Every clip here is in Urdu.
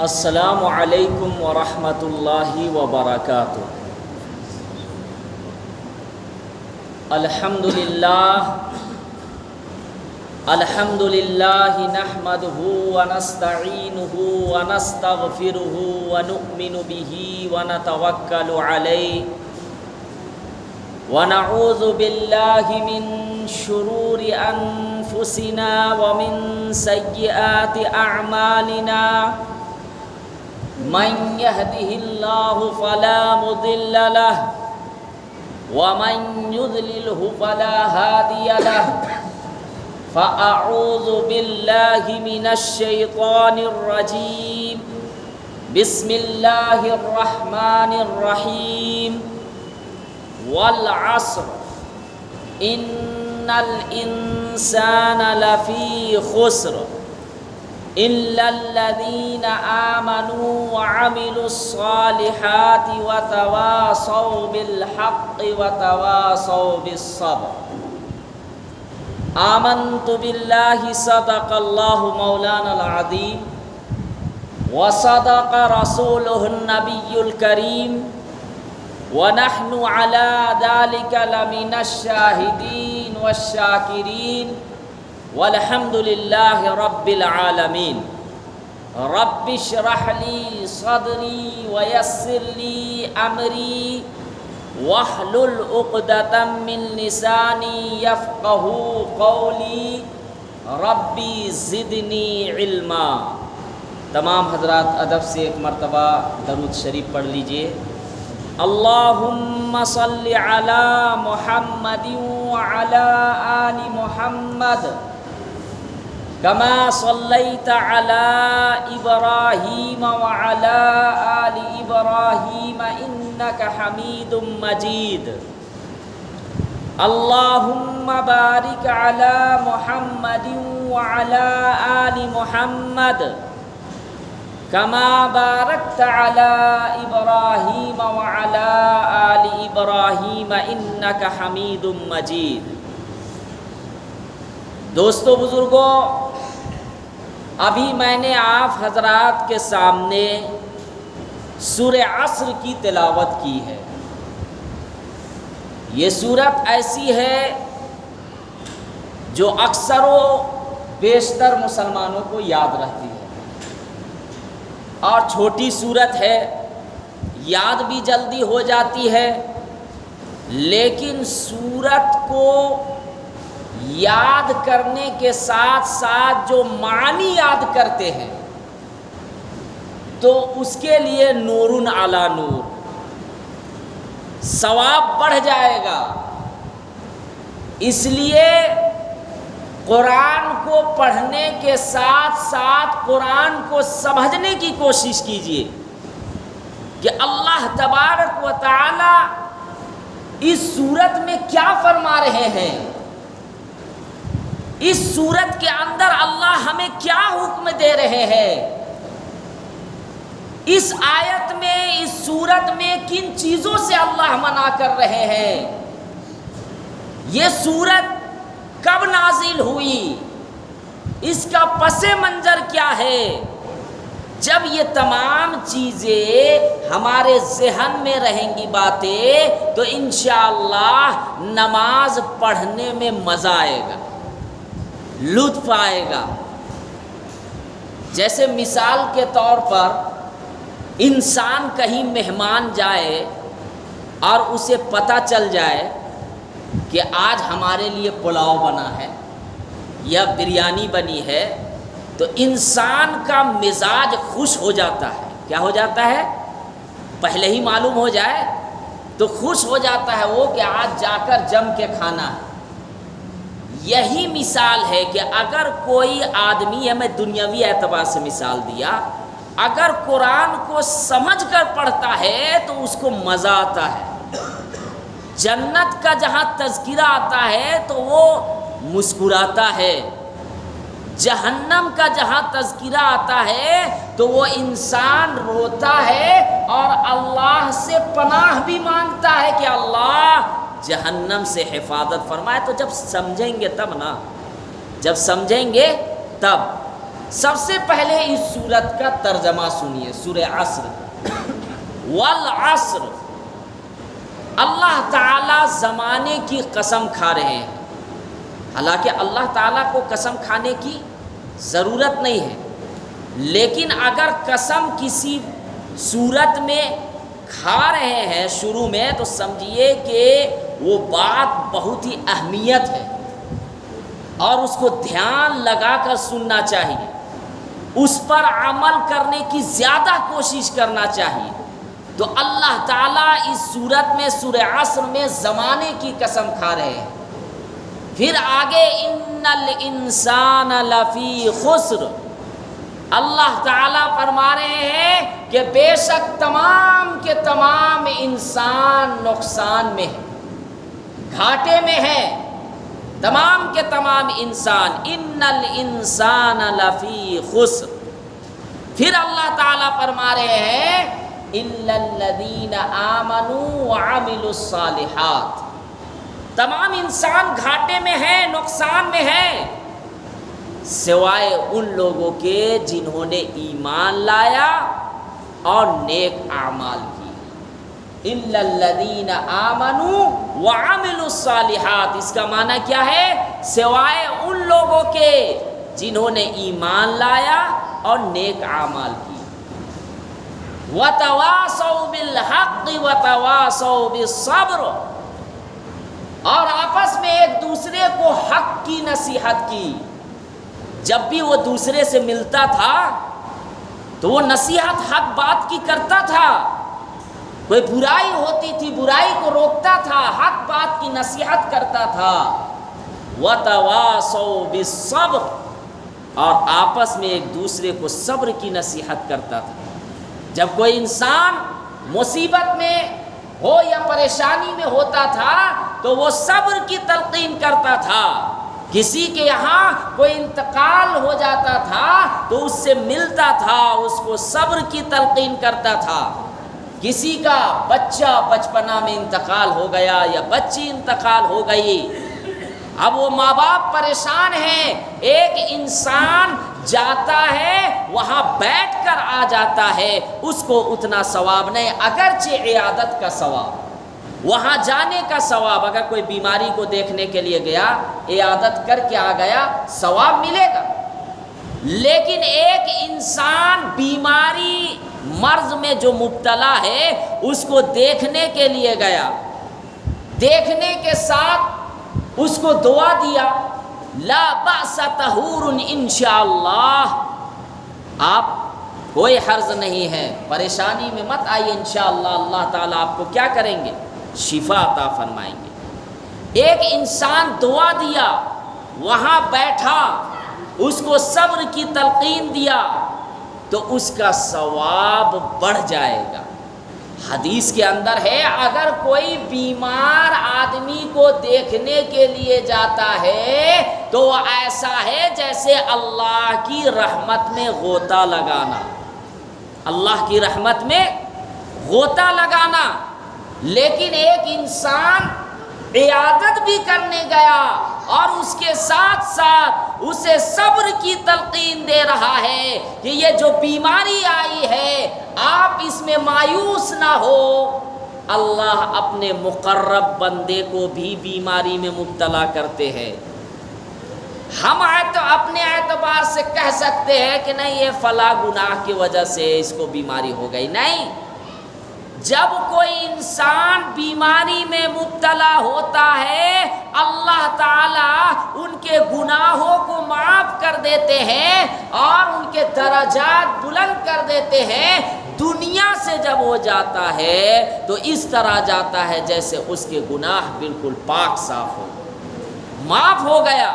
السلام علیکم ورحمۃ اللہ وبرکاتہ۔ الحمد للہ نحمدہ ونستعینہ ونستغفرہ ونؤمن بہ ونتوکل علیہ ونعوذ باللہ من شرور انفسنا ومن سیئات اعمالنا من يهده الله فلا مضل له ومن يضلله فلا هادي له فأعوذ بالله من الشيطان الرجيم بسم الله الرحمن الرحيم والعصر إن الإنسان لفي خسر إلا الذين آمنوا وعملوا الصالحات وتواصوا بالحق وتواصوا بالصبر۔ آمنت بالله صدق الله مولانا العظيم وصدق رسوله النبي الكريم ونحن على ذلك لمن الشاهدين والشاكرين والحمد للہ رب العالمین۔ رب اشرح لی صدری ویسر لی امری واحلل عقدۃ من لسانی یفقہوا قولی ربی زدنی علما۔ تمام حضرات ادب سے ایک مرتبہ درود شریف پڑھ لیجئے۔ اللہم صل علی محمد وعلی آل محمد كما صليت على إبراهيم وعلى آل إبراهيم إنك حميد مجيد۔ اللهم بارك على محمد وعلى آل محمد كما باركت على إبراهيم وعلى آل إبراهيم إنك حميد مجيد۔ دوستو بزرگوں، ابھی میں نے آپ حضرات کے سامنے سورہ عصر کی تلاوت کی ہے۔ یہ سورت ایسی ہے جو اکثر و بیشتر مسلمانوں کو یاد رہتی ہے، اور چھوٹی سورت ہے، یاد بھی جلدی ہو جاتی ہے، لیکن سورت کو یاد کرنے کے ساتھ ساتھ جو معنی یاد کرتے ہیں تو اس کے لیے نور علی نور، ثواب بڑھ جائے گا۔ اس لیے قرآن کو پڑھنے کے ساتھ ساتھ قرآن کو سمجھنے کی کوشش کیجیے کہ اللہ تبارک و تعالی اس سورت میں کیا فرما رہے ہیں، اس سورت کے اندر اللہ ہمیں کیا حکم دے رہے ہیں، اس آیت میں، اس سورت میں کن چیزوں سے اللہ منع کر رہے ہیں، یہ سورت کب نازل ہوئی، اس کا پس منظر کیا ہے۔ جب یہ تمام چیزیں ہمارے ذہن میں رہیں گی باتیں، تو انشاءاللہ نماز پڑھنے میں مزہ آئے گا، لطف آئے گا۔ جیسے مثال کے طور پر انسان کہیں مہمان جائے اور اسے پتہ چل جائے کہ آج ہمارے لیے پلاؤ بنا ہے یا بریانی بنی ہے، تو انسان کا مزاج خوش ہو جاتا ہے۔ کیا ہو جاتا ہے؟ پہلے ہی معلوم ہو جائے تو خوش ہو جاتا ہے وہ کہ آج جا کر جم کے کھانا ہے۔ یہی مثال ہے کہ اگر کوئی آدمی، میں دنیاوی اعتبار سے مثال دیا، اگر قرآن کو سمجھ کر پڑھتا ہے تو اس کو مزہ آتا ہے۔ جنت کا جہاں تذکرہ آتا ہے تو وہ مسکراتا ہے، جہنم کا جہاں تذکرہ آتا ہے تو وہ انسان روتا ہے اور اللہ سے پناہ بھی مانگتا ہے کہ اللہ جہنم سے حفاظت فرمائے۔ تو جب سمجھیں گے تب نا، جب سمجھیں گے تب۔ سب سے پہلے اس سورت کا ترجمہ سنیے، سورہ عصر۔ والعصر، اللہ تعالیٰ زمانے کی قسم کھا رہے ہیں، حالانکہ اللہ تعالیٰ کو قسم کھانے کی ضرورت نہیں ہے، لیکن اگر قسم کسی صورت میں کھا رہے ہیں شروع میں تو سمجھیے کہ وہ بات بہت ہی اہمیت ہے اور اس کو دھیان لگا کر سننا چاہیے، اس پر عمل کرنے کی زیادہ کوشش کرنا چاہیے۔ تو اللہ تعالیٰ اس صورت میں سورہ عصر میں زمانے کی قسم کھا رہے ہیں۔ پھر آگے ان الانسان لفی خسر، اللہ تعالیٰ فرما رہے ہیں کہ بے شک تمام کے تمام انسان نقصان میں ہے، گھاٹے میں ہے، تمام کے تمام انسان، ان الانسان لفی خسر۔ پھر اللہ تعالیٰ فرما رہے ہیں الا الذین آمنوا وعملوا الصالحات، تمام انسان گھاٹے میں ہے، نقصان میں ہے، سوائے ان لوگوں کے جنہوں نے ایمان لایا اور نیک اعمال کی۔ الا الذین آمنوا وعملوا الصالحات، اس کا معنی کیا ہے؟ سوائے ان لوگوں کے جنہوں نے ایمان لایا اور نیک اعمال کی۔ وَتَوَاصَوْا بِالْحَقِّ وَتَوَاصَوْا بِالصَّبْرِ، اور آپس میں ایک دوسرے کو حق کی نصیحت کی۔ جب بھی وہ دوسرے سے ملتا تھا تو وہ نصیحت حق بات کی کرتا تھا، کوئی برائی ہوتی تھی برائی کو روکتا تھا، حق بات کی نصیحت کرتا تھا۔ وَتَوَاصَوْا بِالصَّبْرِ، اور آپس میں ایک دوسرے کو صبر کی نصیحت کرتا تھا۔ جب کوئی انسان مصیبت میں ہو یا پریشانی میں ہوتا تھا تو وہ صبر کی تلقین کرتا تھا۔ کسی کے یہاں کوئی انتقال ہو جاتا تھا تو اس سے ملتا تھا، اس کو صبر کی تلقین کرتا تھا۔ کسی کا بچہ بچپنا میں انتقال ہو گیا یا بچی انتقال ہو گئی، اب وہ ماں باپ پریشان ہیں، ایک انسان جاتا ہے وہاں بیٹھ کر آ جاتا ہے، اس کو اتنا ثواب نہیں، اگرچہ عیادت کا ثواب، وہاں جانے کا ثواب، اگر کوئی بیماری کو دیکھنے کے لیے گیا عیادت کر کے آ گیا ثواب ملے گا، لیکن ایک انسان بیماری مرض میں جو مبتلا ہے اس کو دیکھنے کے لیے گیا، دیکھنے کے ساتھ اس کو دعا دیا، لا بأس طہور انشاءاللہ، آپ کوئی حرج نہیں ہے، پریشانی میں مت آئیے، انشاءاللہ اللہ تعالیٰ آپ کو کیا کریں گے؟ شفا عطا فرمائیں گے۔ ایک انسان دعا دیا، وہاں بیٹھا، اس کو صبر کی تلقین دیا تو اس کا ثواب بڑھ جائے گا۔ حدیث کے اندر ہے اگر کوئی بیمار آدمی کو دیکھنے کے لیے جاتا ہے تو وہ ایسا ہے جیسے اللہ کی رحمت میں غوطہ لگانا، اللہ کی رحمت میں غوطہ لگانا۔ لیکن ایک انسان عیادت بھی کرنے گیا اور اس کے ساتھ ساتھ اسے صبر کی تلقین دے رہا ہے کہ یہ جو بیماری آئی ہے آپ اس میں مایوس نہ ہو، اللہ اپنے مقرب بندے کو بھی بیماری میں مبتلا کرتے ہیں۔ ہم اپنے اعتبار سے کہہ سکتے ہیں کہ نہیں یہ فلاں گناہ کی وجہ سے اس کو بیماری ہو گئی، نہیں، جب کوئی انسان بیماری میں مبتلا ہوتا ہے اللہ تعالیٰ ان کے گناہوں کو معاف کر دیتے ہیں اور ان کے درجات بلند کر دیتے ہیں۔ دنیا سے جب وہ جاتا ہے تو اس طرح جاتا ہے جیسے اس کے گناہ بالکل پاک صاف ہو، معاف ہو گیا۔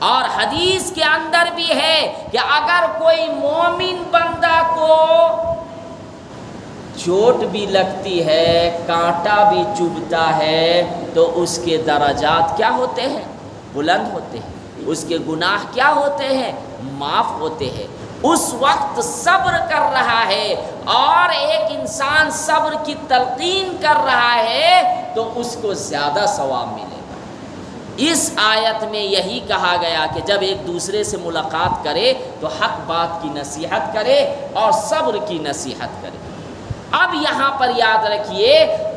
اور حدیث کے اندر بھی ہے کہ اگر کوئی مومن بندہ کو چوٹ بھی لگتی ہے، کانٹا بھی چبھتا ہے تو اس کے درجات کیا ہوتے ہیں؟ بلند ہوتے ہیں، اس کے گناہ کیا ہوتے ہیں؟ معاف ہوتے ہیں۔ اس وقت صبر کر رہا ہے اور ایک انسان صبر کی تلقین کر رہا ہے تو اس کو زیادہ ثواب ملے گا۔ اس آیت میں یہی کہا گیا کہ جب ایک دوسرے سے ملاقات کرے تو حق بات کی نصیحت کرے اور صبر کی نصیحت کرے۔ اب یہاں پر یاد رکھیے،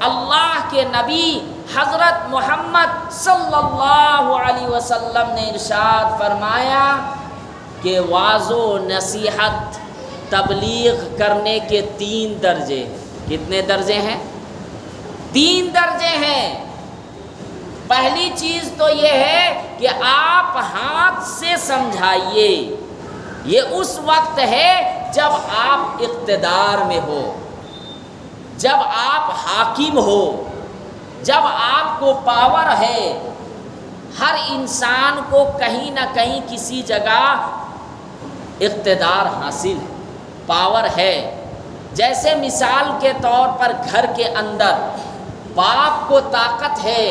اللہ کے نبی حضرت محمد صلی اللہ علیہ وسلم نے ارشاد فرمایا کہ وعظ و نصیحت تبلیغ کرنے کے 3 درجے ہیں۔ کتنے درجے ہیں؟ 3 درجے ہیں۔ پہلی چیز تو یہ ہے کہ آپ ہاتھ سے سمجھائیے۔ یہ اس وقت ہے جب آپ اقتدار میں ہو، جب آپ حاکم ہو، جب آپ کو پاور ہے۔ ہر انسان کو کہیں نہ کہیں کسی جگہ اقتدار حاصل ہے، پاور ہے۔ جیسے مثال کے طور پر گھر کے اندر باپ کو طاقت ہے،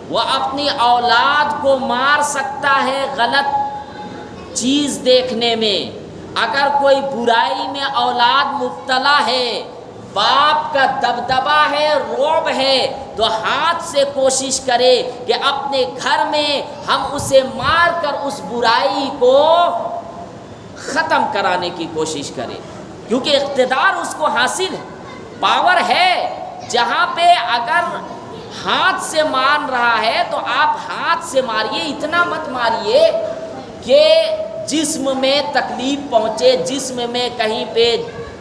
وہ اپنی اولاد کو مار سکتا ہے غلط چیز دیکھنے میں۔ اگر کوئی برائی میں اولاد مبتلا ہے، باپ کا دبدبہ ہے، رعب ہے، تو ہاتھ سے کوشش کرے کہ اپنے گھر میں ہم اسے مار کر اس برائی کو ختم کرانے کی کوشش کرے، کیونکہ اقتدار اس کو حاصل ہے، پاور ہے۔ جہاں پہ اگر ہاتھ سے مان رہا ہے تو آپ ہاتھ سے ماریے، اتنا مت ماریے کہ جسم میں تکلیف پہنچے، جسم میں کہیں پہ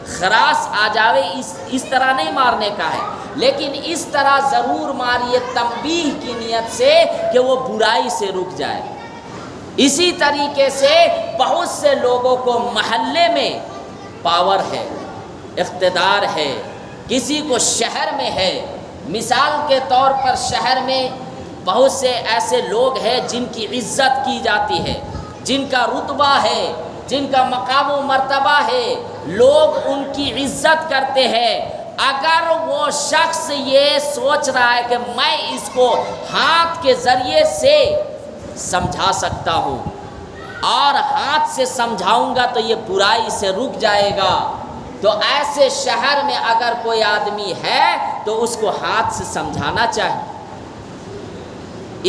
خراش آ جاوے، اس طرح نہیں مارنے کا ہے، لیکن اس طرح ضرور ماریے تنبیہ کی نیت سے کہ وہ برائی سے رک جائے۔ اسی طریقے سے بہت سے لوگوں کو محلے میں پاور ہے، اقتدار ہے، کسی کو شہر میں ہے۔ مثال کے طور پر شہر میں بہت سے ایسے لوگ ہیں جن کی عزت کی جاتی ہے، جن کا رتبہ ہے، جن کا مقام و مرتبہ ہے، لوگ ان کی عزت کرتے ہیں۔ اگر وہ شخص یہ سوچ رہا ہے کہ میں اس کو ہاتھ کے ذریعے سے سمجھا سکتا ہوں اور ہاتھ سے سمجھاؤں گا تو یہ برائی سے رک جائے گا، تو ایسے شہر میں اگر کوئی آدمی ہے تو اس کو ہاتھ سے سمجھانا چاہیے۔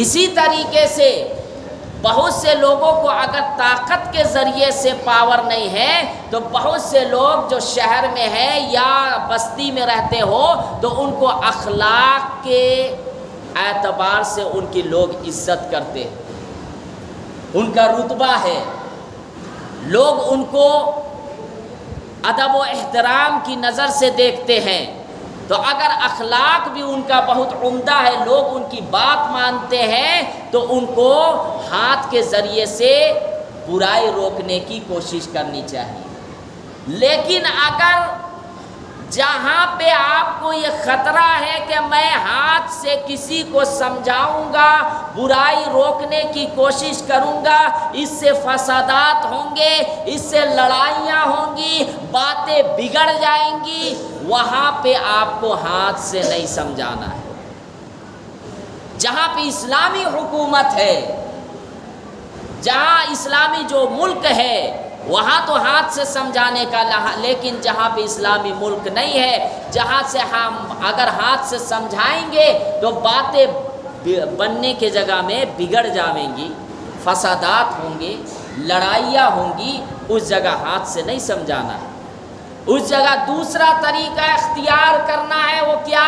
اسی طریقے سے بہت سے لوگوں کو اگر طاقت کے ذریعے سے پاور نہیں ہے تو بہت سے لوگ جو شہر میں ہیں یا بستی میں رہتے ہو تو ان کو اخلاق کے اعتبار سے ان کی لوگ عزت کرتے ہیں، ان کا رتبہ ہے، لوگ ان کو ادب و احترام کی نظر سے دیکھتے ہیں۔ تو اگر اخلاق بھی ان کا بہت عمدہ ہے، لوگ ان کی بات مانتے ہیں، تو ان کو ہاتھ کے ذریعے سے برائی روکنے کی کوشش کرنی چاہیے۔ لیکن اگر جہاں پہ آپ کو یہ خطرہ ہے کہ میں ہاتھ سے کسی کو سمجھاؤں گا، برائی روکنے کی کوشش کروں گا، اس سے فسادات ہوں گے، اس سے لڑائیاں ہوں گی، باتیں بگڑ جائیں گی، وہاں پہ آپ کو ہاتھ سے نہیں سمجھانا ہے۔ جہاں پہ اسلامی حکومت ہے، جہاں اسلامی جو ملک ہے، وہاں تو ہاتھ سے سمجھانے کا، لیکن جہاں پہ اسلامی ملک نہیں ہے، جہاں سے ہم اگر ہاتھ سے سمجھائیں گے تو باتیں بننے کے جگہ میں بگڑ جائیں گی، فسادات ہوں گے، لڑائیاں ہوں گی، اس جگہ ہاتھ سے نہیں سمجھانا ہے۔ اس جگہ دوسرا طریقہ اختیار کرنا ہے، وہ کیا؟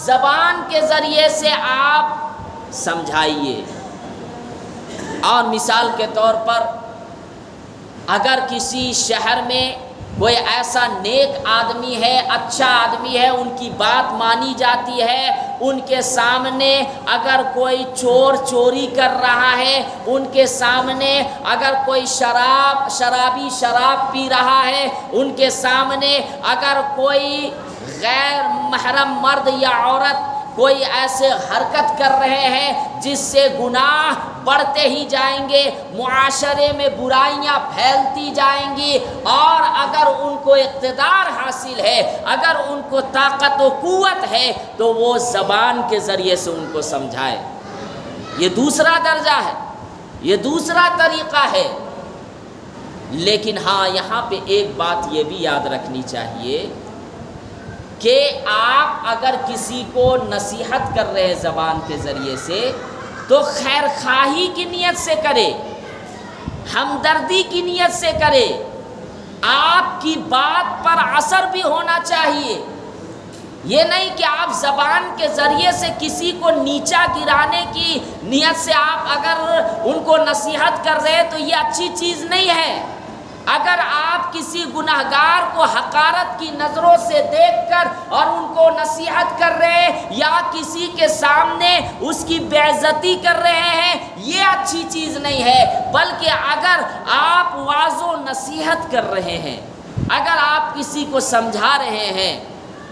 زبان کے ذریعے سے آپ سمجھائیے۔ اور مثال کے طور پر اگر کسی شہر میں کوئی ایسا نیک آدمی ہے، اچھا آدمی ہے، ان کی بات مانی جاتی ہے، ان کے سامنے اگر کوئی چور چوری کر رہا ہے، ان کے سامنے اگر کوئی شرابی شراب پی رہا ہے، ان کے سامنے اگر کوئی غیر محرم مرد یا عورت کوئی ایسے حرکت کر رہے ہیں جس سے گناہ بڑھتے ہی جائیں گے، معاشرے میں برائیاں پھیلتی جائیں گی، اور اگر ان کو اقتدار حاصل ہے، اگر ان کو طاقت و قوت ہے، تو وہ زبان کے ذریعے سے ان کو سمجھائے۔ یہ دوسرا درجہ ہے، یہ دوسرا طریقہ ہے۔ لیکن ہاں، یہاں پہ ایک بات یہ بھی یاد رکھنی چاہیے کہ آپ اگر کسی کو نصیحت کر رہے ہیں زبان کے ذریعے سے، تو خیر خواہی کی نیت سے کرے، ہمدردی کی نیت سے کرے، آپ کی بات پر اثر بھی ہونا چاہیے۔ یہ نہیں کہ آپ زبان کے ذریعے سے کسی کو نیچا گرانے کی نیت سے آپ اگر ان کو نصیحت کر رہے تو یہ اچھی چیز نہیں ہے۔ اگر آپ کسی گناہگار کو حقارت کی نظروں سے دیکھ کر اور ان کو نصیحت کر رہے ہیں یا کسی کے سامنے اس کی بے عزتی کر رہے ہیں، یہ اچھی چیز نہیں ہے۔ بلکہ اگر آپ واعظ و نصیحت کر رہے ہیں، اگر آپ کسی کو سمجھا رہے ہیں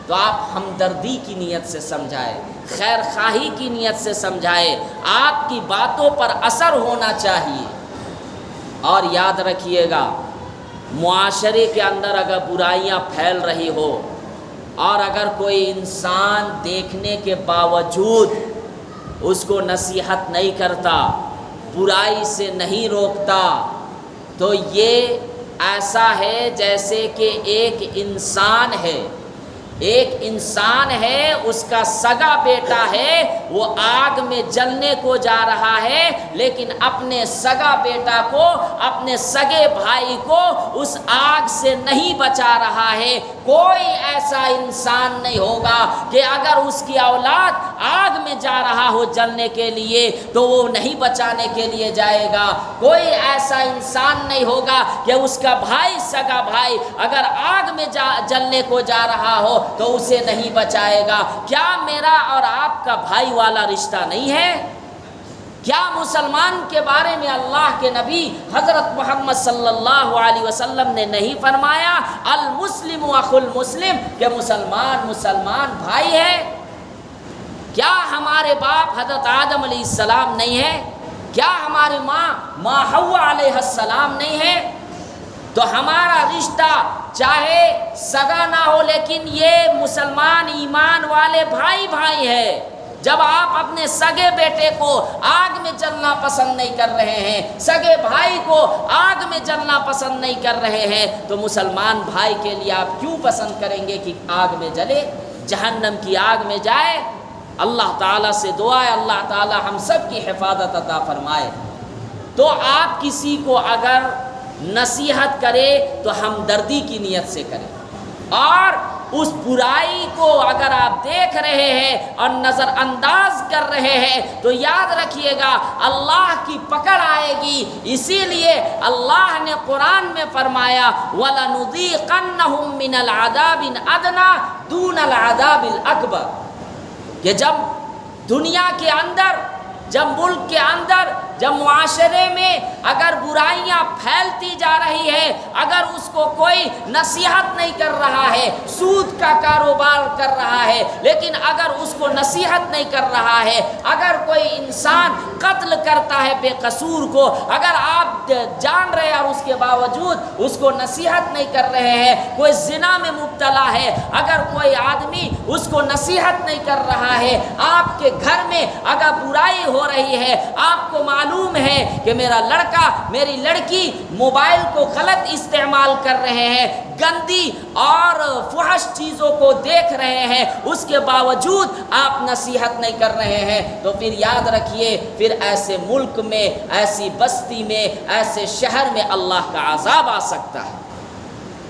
تو آپ ہمدردی کی نیت سے سمجھائے، خیر خواہی کی نیت سے سمجھائے، آپ کی باتوں پر اثر ہونا چاہیے۔ اور یاد رکھیے گا، معاشرے کے اندر اگر برائیاں پھیل رہی ہو اور اگر کوئی انسان دیکھنے کے باوجود اس کو نصیحت نہیں کرتا، برائی سے نہیں روکتا، تو یہ ایسا ہے جیسے کہ ایک انسان ہے، اس کا سگا بیٹا ہے، وہ آگ میں جلنے کو جا رہا ہے، لیکن اپنے سگا بیٹا کو، اپنے سگے بھائی کو اس آگ سے نہیں بچا رہا ہے۔ کوئی ایسا انسان نہیں ہوگا کہ اگر اس کی اولاد آگ میں جا رہا ہو جلنے کے لیے تو وہ نہیں بچانے کے لیے جائے گا۔ کوئی ایسا انسان نہیں ہوگا کہ اس کا بھائی، سگا بھائی اگر آگ میں جلنے کو جا رہا ہو تو اسے نہیں بچائے گا۔ کیا میرا اور آپ کا بھائی والا رشتہ نہیں ہے؟ کیا مسلمان کے بارے میں اللہ کے نبی حضرت محمد صلی اللہ علیہ وسلم نے نہیں فرمایا المسلم اخو المسلم، کہ مسلمان بھائی ہے؟ کیا ہمارے باپ حضرت آدم علیہ السلام نہیں ہے؟ کیا ہماری ماں حوا علیہ السلام نہیں ہے؟ تو ہمارا رشتہ چاہے سگا نہ ہو لیکن یہ مسلمان ایمان والے بھائی ہے۔ جب آپ اپنے سگے بیٹے کو آگ میں جلنا پسند نہیں کر رہے ہیں، سگے بھائی کو آگ میں جلنا پسند نہیں کر رہے ہیں، تو مسلمان بھائی کے لیے آپ کیوں پسند کریں گے کہ آگ میں جلے، جہنم کی آگ میں جائے؟ اللہ تعالیٰ سے دعا ہے اللہ تعالیٰ ہم سب کی حفاظت عطا فرمائے۔ تو آپ کسی کو اگر نصیحت کرے تو ہمدردی کی نیت سے کرے، اور اس برائی کو اگر آپ دیکھ رہے ہیں اور نظر انداز کر رہے ہیں تو یاد رکھیے گا اللہ کی پکڑ آئے گی۔ اسی لیے اللہ نے قرآن میں فرمایا وَلَنُذِيقَنَّهُم مِّنَ الْعَذَابِ الْأَدْنَىٰ دُونَ الْعَذَابِ الْأَكْبَرِ، کہ جب دنیا کے اندر، جب ملک کے اندر، جب معاشرے میں اگر برائیاں پھیلتی جا رہی ہے، اگر اس کو کوئی نصیحت نہیں کر رہا ہے، سود کا کاروبار کر رہا ہے لیکن اگر اس کو نصیحت نہیں کر رہا ہے، اگر کوئی انسان قتل کرتا ہے بے قصور کو، اگر آپ جان رہے ہیں اور اس کے باوجود اس کو نصیحت نہیں کر رہے ہیں، کوئی زنا میں مبتلا ہے، اگر کوئی آدمی اس کو نصیحت نہیں کر رہا ہے، آپ کے گھر میں اگر برائی ہو رہی ہے، آپ کو معلوم ہے کہ میرا لڑکا، میری لڑکی موبائل کو غلط استعمال کر رہے ہیں، گندی اور فحش چیزوں کو دیکھ رہے ہیں، اس کے باوجود آپ نصیحت نہیں کر رہے ہیں، تو پھر یاد رکھیے پھر ایسے ملک میں، ایسی بستی میں، ایسے شہر میں اللہ کا عذاب آ سکتا ہے۔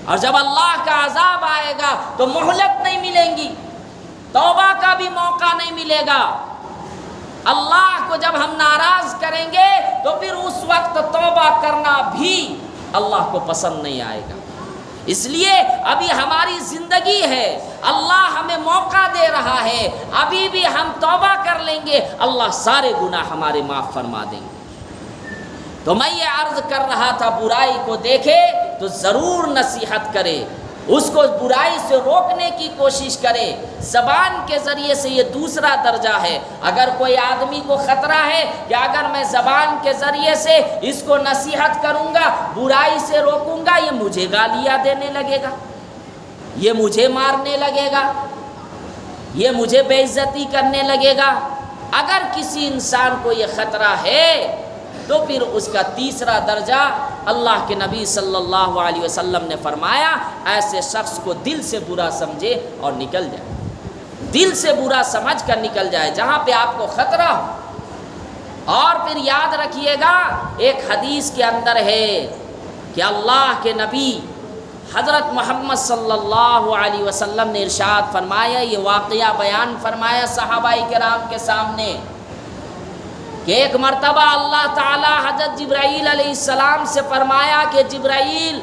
اور جب اللہ کا عذاب آئے گا تو مہلت نہیں ملیں گی، توبہ کا بھی موقع نہیں ملے گا۔ اللہ کو جب ہم ناراض کریں گے تو پھر اس وقت توبہ کرنا بھی اللہ کو پسند نہیں آئے گا۔ اس لیے ابھی ہماری زندگی ہے، اللہ ہمیں موقع دے رہا ہے، ابھی بھی ہم توبہ کر لیں گے، اللہ سارے گناہ ہمارے معاف فرما دیں گے۔ تو میں یہ عرض کر رہا تھا برائی کو دیکھے تو ضرور نصیحت کرے، اس کو برائی سے روکنے کی کوشش کرے، زبان کے ذریعے سے یہ دوسرا درجہ ہے۔ اگر کوئی آدمی کو خطرہ ہے کہ اگر میں زبان کے ذریعے سے اس کو نصیحت کروں گا، برائی سے روکوں گا، یہ مجھے گالیاں دینے لگے گا، یہ مجھے مارنے لگے گا، یہ مجھے بے عزتی کرنے لگے گا، اگر کسی انسان کو یہ خطرہ ہے تو پھر اس کا تیسرا درجہ اللہ کے نبی صلی اللہ علیہ وسلم نے فرمایا ایسے شخص کو دل سے برا سمجھے اور نکل جائے، دل سے برا سمجھ کر نکل جائے، جہاں پہ آپ کو خطرہ ہو اور پھر یاد رکھیے گا ایک حدیث کے اندر ہے کہ اللہ کے نبی حضرت محمد صلی اللہ علیہ وسلم نے ارشاد فرمایا، یہ واقعہ بیان فرمایا صحابہ کرام کے سامنے کہ ایک مرتبہ اللہ تعالی حضرت جبرائیل علیہ السلام سے فرمایا کہ جبرائیل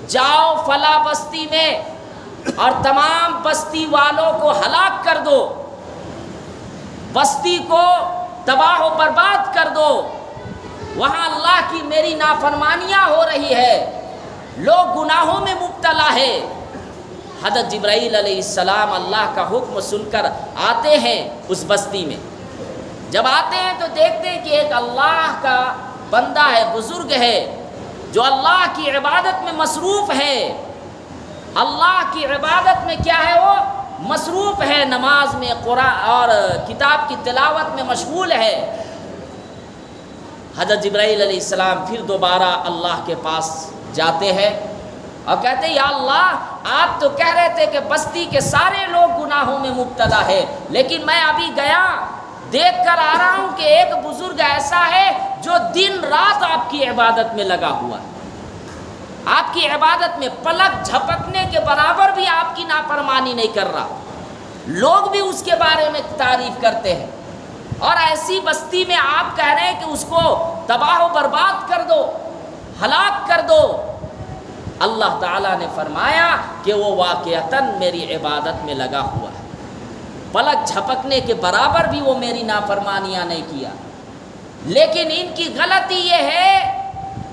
جاؤ فلاں بستی میں اور تمام بستی والوں کو ہلاک کر دو، بستی کو تباہ و برباد کر دو، وہاں اللہ کی میری نافرمانیاں ہو رہی ہے، لوگ گناہوں میں مبتلا ہے۔ حضرت جبرائیل علیہ السلام اللہ کا حکم سن کر آتے ہیں اس بستی میں۔ جب آتے ہیں تو دیکھتے ہیں کہ ایک اللہ کا بندہ ہے، بزرگ ہے، جو اللہ کی عبادت میں مصروف ہے۔ اللہ کی عبادت میں کیا ہے؟ وہ مصروف ہے، نماز میں، قرآن اور کتاب کی تلاوت میں مشغول ہے۔ حضرت جبرائیل علیہ السلام پھر دوبارہ اللہ کے پاس جاتے ہیں اور کہتے ہیں یا اللہ، آپ تو کہہ رہے تھے کہ بستی کے سارے لوگ گناہوں میں مبتلا ہے، لیکن میں ابھی گیا دیکھ کر آ رہا ہوں کہ ایک بزرگ ایسا ہے جو دن رات آپ کی عبادت میں لگا ہوا ہے، آپ کی عبادت میں پلک جھپکنے کے برابر بھی آپ کی نافرمانی نہیں کر رہا، لوگ بھی اس کے بارے میں تعریف کرتے ہیں، اور ایسی بستی میں آپ کہہ رہے ہیں کہ اس کو تباہ و برباد کر دو، ہلاک کر دو۔ اللہ تعالیٰ نے فرمایا کہ وہ واقعتاً میری عبادت میں لگا ہوا ہے، پلک جھپکنے کے برابر بھی وہ میری نافرمانیاں نہیں کیا، لیکن ان کی غلطی یہ ہے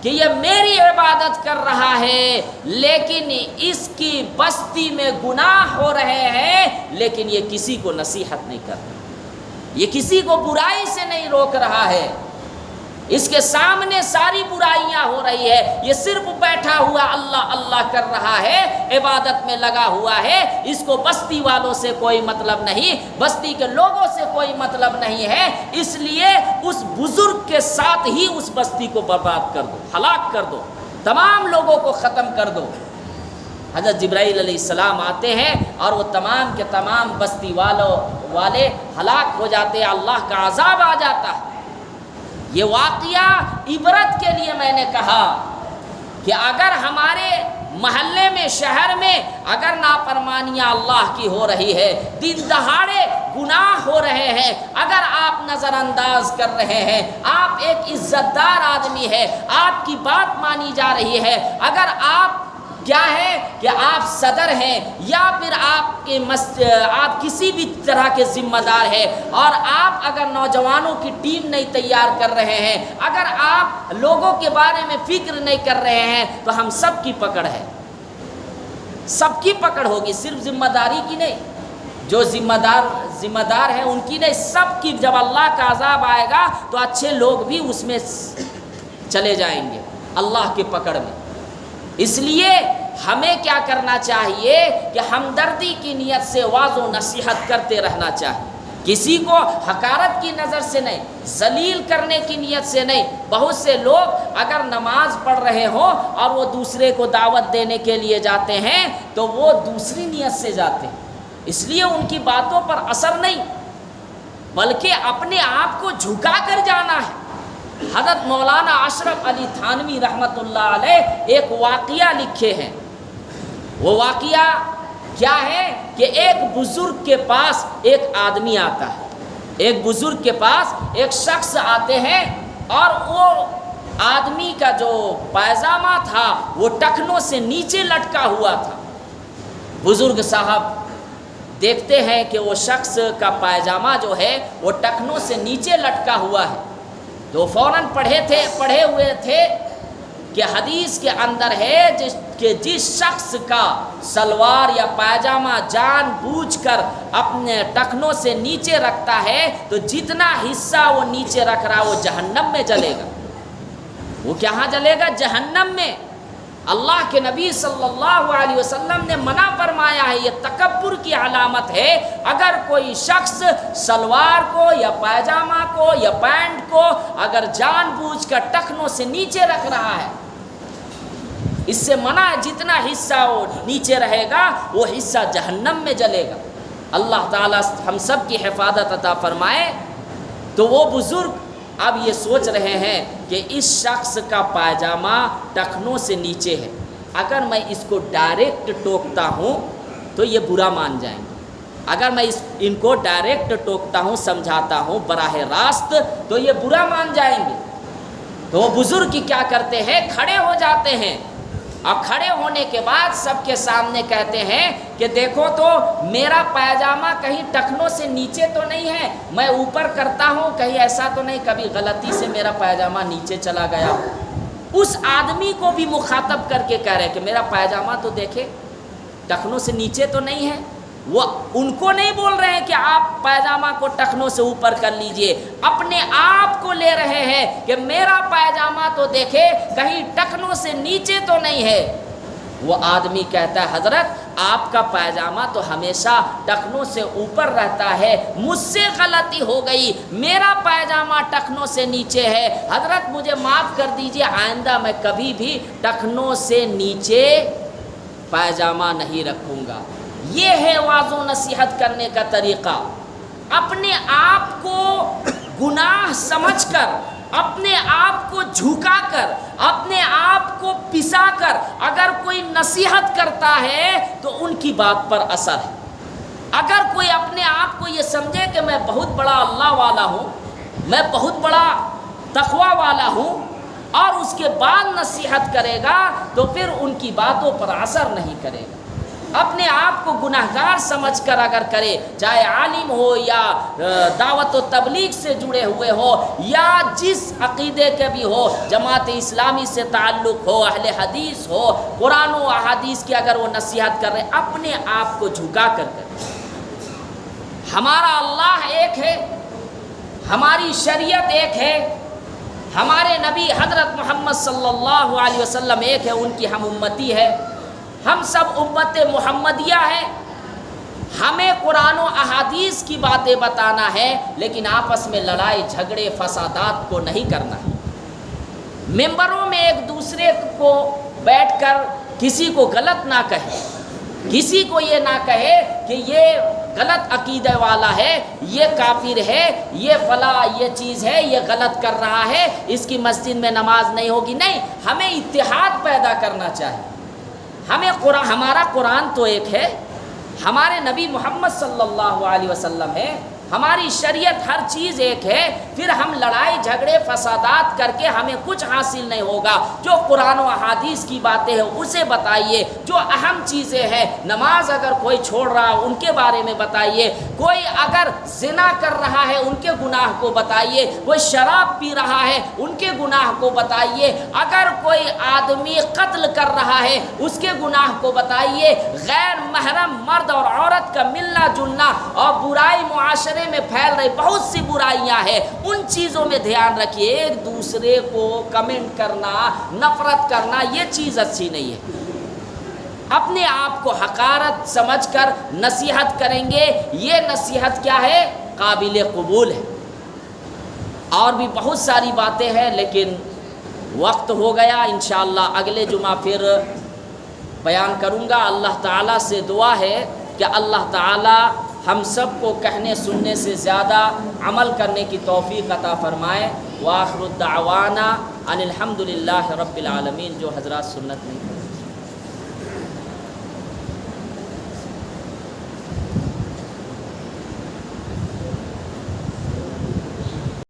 کہ یہ میری عبادت کر رہا ہے لیکن اس کی بستی میں گناہ ہو رہے ہیں، لیکن یہ کسی کو نصیحت نہیں کر رہا، یہ کسی کو برائی سے نہیں روک رہا ہے، اس کے سامنے ساری برائیاں ہو رہی ہے، یہ صرف بیٹھا ہوا اللہ اللہ کر رہا ہے، عبادت میں لگا ہوا ہے، اس کو بستی والوں سے کوئی مطلب نہیں، بستی کے لوگوں سے کوئی مطلب نہیں ہے، اس لیے اس بزرگ کے ساتھ ہی اس بستی کو برباد کر دو، ہلاک کر دو، تمام لوگوں کو ختم کر دو۔ حضرت جبرائیل علیہ السلام آتے ہیں اور وہ تمام کے تمام بستی والے ہلاک ہو جاتے ہیں، اللہ کا عذاب آ جاتا ہے۔ یہ واقعہ عبرت کے لیے میں نے کہا کہ اگر ہمارے محلے میں، شہر میں اگر نافرمانیاں اللہ کی ہو رہی ہے، دن دہاڑے گناہ ہو رہے ہیں، اگر آپ نظر انداز کر رہے ہیں، آپ ایک عزت دار آدمی ہے، آپ کی بات مانی جا رہی ہے، اگر آپ کیا ہے کہ آپ صدر ہیں یا پھر آپ کسی بھی طرح کے ذمہ دار ہیں، اور آپ اگر نوجوانوں کی ٹیم نہیں تیار کر رہے ہیں، اگر آپ لوگوں کے بارے میں فکر نہیں کر رہے ہیں، تو ہم سب کی پکڑ ہے، سب کی پکڑ ہوگی، صرف ذمہ داری کی نہیں، جو ذمہ دار ہیں ان کی نہیں، سب کی۔ جب اللہ کا عذاب آئے گا تو اچھے لوگ بھی اس میں چلے جائیں گے اللہ کی پکڑ میں۔ اس لیے ہمیں کیا کرنا چاہیے کہ ہمدردی کی نیت سے واعظ و نصیحت کرتے رہنا چاہیے، کسی کو حقارت کی نظر سے نہیں، ذلیل کرنے کی نیت سے نہیں۔ بہت سے لوگ اگر نماز پڑھ رہے ہوں اور وہ دوسرے کو دعوت دینے کے لیے جاتے ہیں تو وہ دوسری نیت سے جاتے ہیں، اس لیے ان کی باتوں پر اثر نہیں، بلکہ اپنے آپ کو جھکا کر جانا ہے۔ حضرت مولانا اشرف علی تھانوی رحمۃ اللہ علیہ ایک واقعہ لکھے ہیں، وہ واقعہ کیا ہے کہ ایک بزرگ کے پاس ایک آدمی آتا ہے، ایک بزرگ کے پاس ایک شخص آتے ہیں، اور وہ آدمی کا جو پائجامہ تھا وہ ٹخنوں سے نیچے لٹکا ہوا تھا۔ بزرگ صاحب دیکھتے ہیں کہ وہ شخص کا پائجامہ جو ہے وہ ٹخنوں سے نیچے لٹکا ہوا ہے، تو فوراً پڑھے ہوئے تھے کہ حدیث کے اندر ہے کہ جس شخص کا سلوار یا پائجامہ جان بوجھ کر اپنے ٹخنوں سے نیچے رکھتا ہے تو جتنا حصہ وہ نیچے رکھ رہا وہ جہنم میں جلے گا۔ وہ کہاں جلے گا؟ جہنم میں۔ اللہ کے نبی صلی اللہ علیہ وسلم نے منع فرمایا ہے، یہ تکبر کی علامت ہے اگر کوئی شخص سلوار کو یا پائجامہ کو یا پینٹ کو اگر جان بوجھ کر ٹخنوں سے نیچے رکھ رہا ہے، اس سے منع ہے، جتنا حصہ وہ نیچے رہے گا وہ حصہ جہنم میں جلے گا۔ اللہ تعالیٰ ہم سب کی حفاظت عطا فرمائے۔ تو وہ بزرگ اب یہ سوچ رہے ہیں کہ اس شخص کا پائجامہ ٹخنوں سے نیچے ہے، اگر میں اس کو ڈائریکٹ ٹوکتا ہوں تو یہ برا مان جائیں گے، اگر میں ان کو ڈائریکٹ ٹوکتا ہوں، سمجھاتا ہوں براہ راست، تو یہ برا مان جائیں گے۔ تو وہ بزرگ کیا کرتے ہیں، کھڑے ہو جاتے ہیں، اور کھڑے ہونے کے بعد سب کے سامنے کہتے ہیں کہ دیکھو تو میرا پائجامہ کہیں ٹخنوں سے نیچے تو نہیں ہے، میں اوپر کرتا ہوں، کہیں ایسا تو نہیں کبھی غلطی سے میرا پائجامہ نیچے چلا گیا۔ اس آدمی کو بھی مخاطب کر کے کہہ رہے کہ میرا پائجامہ تو دیکھے ٹخنوں سے نیچے تو نہیں ہے۔ وہ ان کو نہیں بول رہے ہیں کہ آپ پائجامہ کو ٹخنوں سے اوپر کر لیجئے، اپنے آپ کو لے رہے ہیں کہ میرا پائجامہ تو دیکھے کہیں ٹخنوں سے نیچے تو نہیں ہے۔ وہ آدمی کہتا ہے حضرت آپ کا پائجامہ تو ہمیشہ ٹخنوں سے اوپر رہتا ہے، مجھ سے غلطی ہو گئی، میرا پائجامہ ٹخنوں سے نیچے ہے، حضرت مجھے معاف کر دیجئے، آئندہ میں کبھی بھی ٹخنوں سے نیچے پائجامہ نہیں رکھوں گا۔ یہ ہے واعظ و نصیحت کرنے کا طریقہ۔ اپنے آپ کو گناہ سمجھ کر، اپنے آپ کو جھکا کر، اپنے آپ کو پسا کر اگر کوئی نصیحت کرتا ہے تو ان کی بات پر اثر ہے۔ اگر کوئی اپنے آپ کو یہ سمجھے کہ میں بہت بڑا اللہ والا ہوں، میں بہت بڑا تقوی والا ہوں، اور اس کے بعد نصیحت کرے گا تو پھر ان کی باتوں پر اثر نہیں کرے گا۔ اپنے آپ کو گناہگار سمجھ کر اگر کرے، چاہے عالم ہو یا دعوت و تبلیغ سے جڑے ہوئے ہو یا جس عقیدے کے بھی ہو، جماعت اسلامی سے تعلق ہو، اہل حدیث ہو، قرآن و احادیث کی اگر وہ نصیحت کر رہے، اپنے آپ کو جھکا کر کرے۔ ہمارا اللہ ایک ہے، ہماری شریعت ایک ہے، ہمارے نبی حضرت محمد صلی اللہ علیہ وسلم ایک ہے، ان کی ہم امتی ہے، ہم سب امت محمدیہ ہیں۔ ہمیں قرآن و احادیث کی باتیں بتانا ہے، لیکن آپس میں لڑائی جھگڑے فسادات کو نہیں کرنا ہے۔ ممبروں میں ایک دوسرے کو بیٹھ کر کسی کو غلط نہ کہے، کسی کو یہ نہ کہے کہ یہ غلط عقیدے والا ہے، یہ کافر ہے، یہ فلاں یہ چیز ہے، یہ غلط کر رہا ہے، اس کی مسجد میں نماز نہیں ہوگی۔ نہیں، ہمیں اتحاد پیدا کرنا چاہیے۔ ہمیں ہمارا قرآن تو ایک ہے، ہمارے نبی محمد صلی اللہ علیہ وسلم ہے، ہماری شریعت ہر چیز ایک ہے، پھر ہم لڑائی جھگڑے فسادات کر کے ہمیں کچھ حاصل نہیں ہوگا۔ جو قرآن و احادیث کی باتیں ہیں اسے بتائیے، جو اہم چیزیں ہیں، نماز اگر کوئی چھوڑ رہا ہے ان کے بارے میں بتائیے، کوئی اگر زنا کر رہا ہے ان کے گناہ کو بتائیے، کوئی شراب پی رہا ہے ان کے گناہ کو بتائیے، اگر کوئی آدمی قتل کر رہا ہے اس کے گناہ کو بتائیے۔ غیر محرم مرد اور عورت کا ملنا جلنا اور برائی معاشرے میں پھیل رہی بہت سی برائیاں ہیں، ان چیزوں میں دھیان رکھیے۔ ایک دوسرے کو کمنٹ کرنا، نفرت کرنا، یہ چیز اچھی نہیں ہے۔ اپنے آپ کو حقارت سمجھ کر نصیحت کریں گے، یہ نصیحت کیا ہے؟ قابل قبول ہے۔ اور بھی بہت ساری باتیں ہیں لیکن وقت ہو گیا، انشاءاللہ اگلے جمعہ پھر بیان کروں گا۔ اللہ تعالیٰ سے دعا ہے کہ اللہ تعالیٰ ہم سب کو کہنے سننے سے زیادہ عمل کرنے کی توفیق عطا فرمائے۔ وآخر الدعوانا ان الحمد للہ رب العالمین۔ جو حضرات سنت نہیں